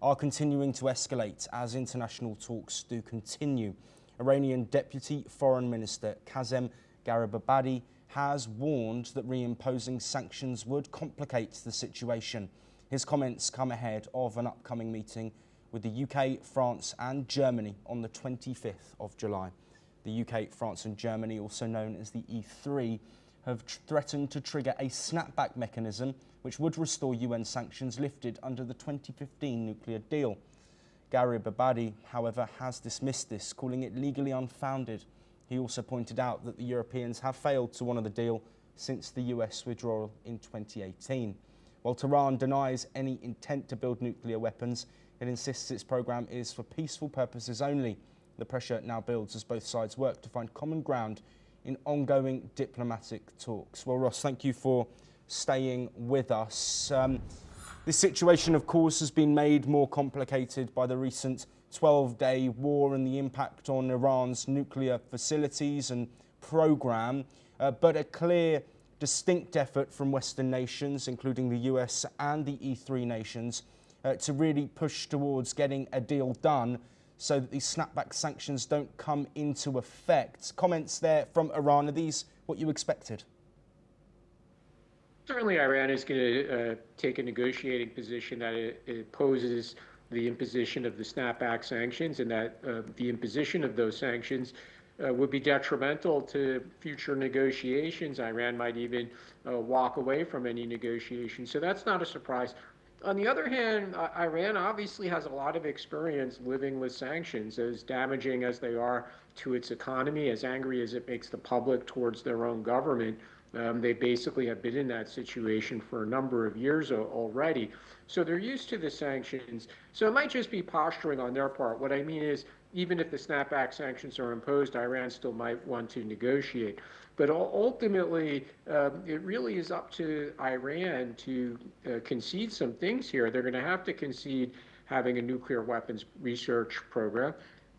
are continuing to escalate as international talks do continue. Iranian Deputy Foreign Minister Kazem Gharibabadi has warned that reimposing sanctions would complicate the situation. His comments come ahead of an upcoming meeting with the UK, France and Germany on the 25th of July. The UK, France and Germany, also known as the E3, have threatened to trigger a snapback mechanism which would restore UN sanctions lifted under the 2015 nuclear deal. Gharibabadi, however, has dismissed this, calling it legally unfounded. He also pointed out that the Europeans have failed to honour the deal since the US withdrawal in 2018. While Tehran denies any intent to build nuclear weapons, it insists its programme is for peaceful purposes only. The pressure now builds as both sides work to find common ground in ongoing diplomatic talks. Well, Ross, thank you for staying with us. This situation, of course, has been made more complicated by the recent 12-day war and the impact on Iran's nuclear facilities and programme, but a clear, distinct effort from Western nations, including the US and the E3 nations, to really push towards getting a deal done so that these snapback sanctions don't come into effect. Comments there from Iran, are these what you expected? Certainly Iran is going to take a negotiating position that it opposes the imposition of the snapback sanctions, and that the imposition of those sanctions would be detrimental to future negotiations. Iran might even walk away from any negotiations. So that's not a surprise. On the other hand, Iran obviously has a lot of experience living with sanctions, as damaging as they are to its economy, as angry as it makes the public towards their own government. They basically have been in that situation for a number of years already. So they're used to the sanctions. So it might just be posturing on their part. What I mean is, even if the snapback sanctions are imposed, Iran still might want to negotiate. But ultimately, it really is up to Iran to concede some things here. They're going to have to concede having a nuclear weapons research program.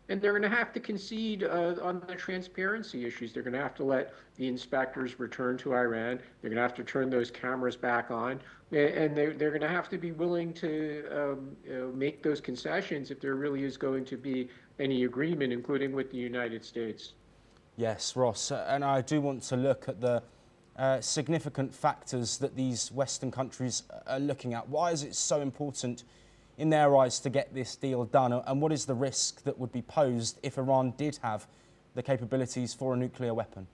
And they're going to have to concede on the transparency issues. They're going to have to let the inspectors return to Iran. They're going to have to turn those cameras back on. And they're going to have to be willing to make those concessions if there really is going to be any agreement, including with the United States. Yes, Ross, and I do want to look at the significant factors that these Western countries are looking at. Why is it so important in their eyes to get this deal done, and what is the risk that would be posed if Iran did have the capabilities for a nuclear weapon?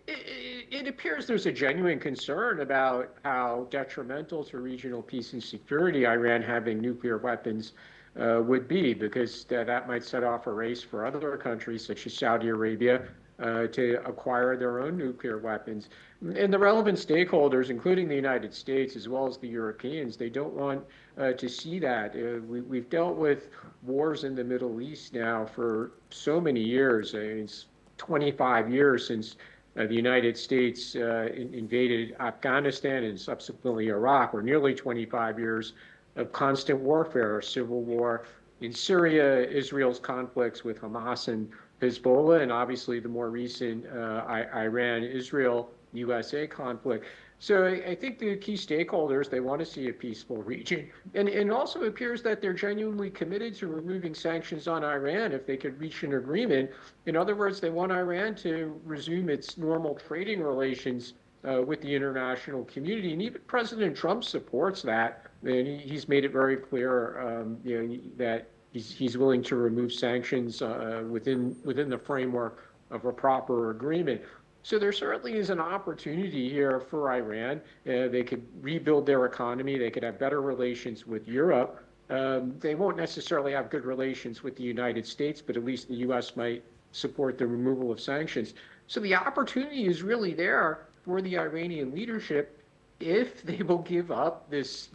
It appears there's a genuine concern about how detrimental to regional peace and security Iran having nuclear weapons would be, because that might set off a race for other countries such as Saudi Arabia to acquire their own nuclear weapons. And the relevant stakeholders, including the United States as well as the Europeans, they don't want to see that. We've dealt with wars in the Middle East now for so many years. It's 25 years since the United States invaded Afghanistan and subsequently Iraq, or nearly 25 years of constant warfare, civil war in Syria, Israel's conflicts with Hamas and Hezbollah, and obviously the more recent Iran-Israel USA conflict. So I think the key stakeholders, they want to see a peaceful region. And it also appears that they're genuinely committed to removing sanctions on Iran if they could reach an agreement. In other words, they want Iran to resume its normal trading relations with the international community. And even President Trump supports that. And he's made it very clear that he's willing to remove sanctions within the framework of a proper agreement. So there certainly is an opportunity here for Iran. They could rebuild their economy. They could have better relations with Europe. They won't necessarily have good relations with the United States, but at least the U.S. might support the removal of sanctions. So the opportunity is really there for the Iranian leadership if they will give up this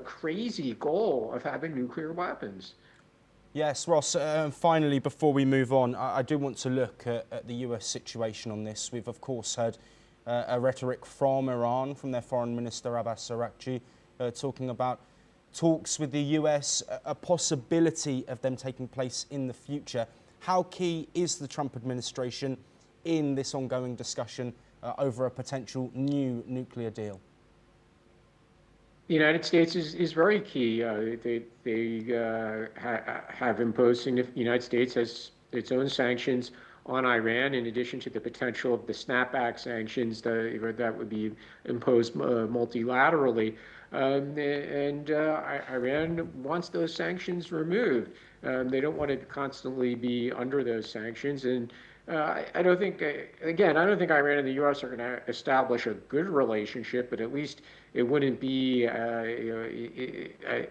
crazy goal of having nuclear weapons. Yes, Ross, finally, before we move on, I do want to look at the US situation on this. We've, of course, heard a rhetoric from Iran, from their Foreign Minister Abbas Araghchi, talking about talks with the US, a possibility of them taking place in the future. How key is the Trump administration in this ongoing discussion over a potential new nuclear deal? The United States is very key. Have imposed significant, the United States has its own sanctions on Iran, in addition to the potential of the Snapback Sanctions that would be imposed multilaterally. Iran wants those sanctions removed. They don't want to constantly be under those sanctions. And I don't think, again, I don't think Iran and the U.S. are going to establish a good relationship, but at least it wouldn't be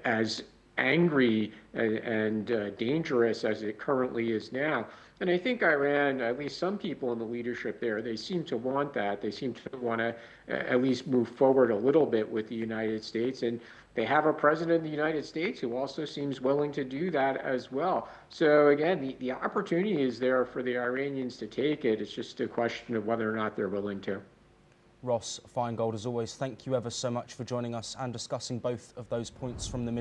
as angry and dangerous as it currently is now. And I think Iran, at least some people in the leadership there, they seem to want that. They seem to want to at least move forward a little bit with the United States. And they have a president of the United States who also seems willing to do that as well. So again, the opportunity is there for the Iranians to take it. It's just a question of whether or not they're willing to. Ross Feingold, as always, thank you ever so much for joining us and discussing both of those points from the Middle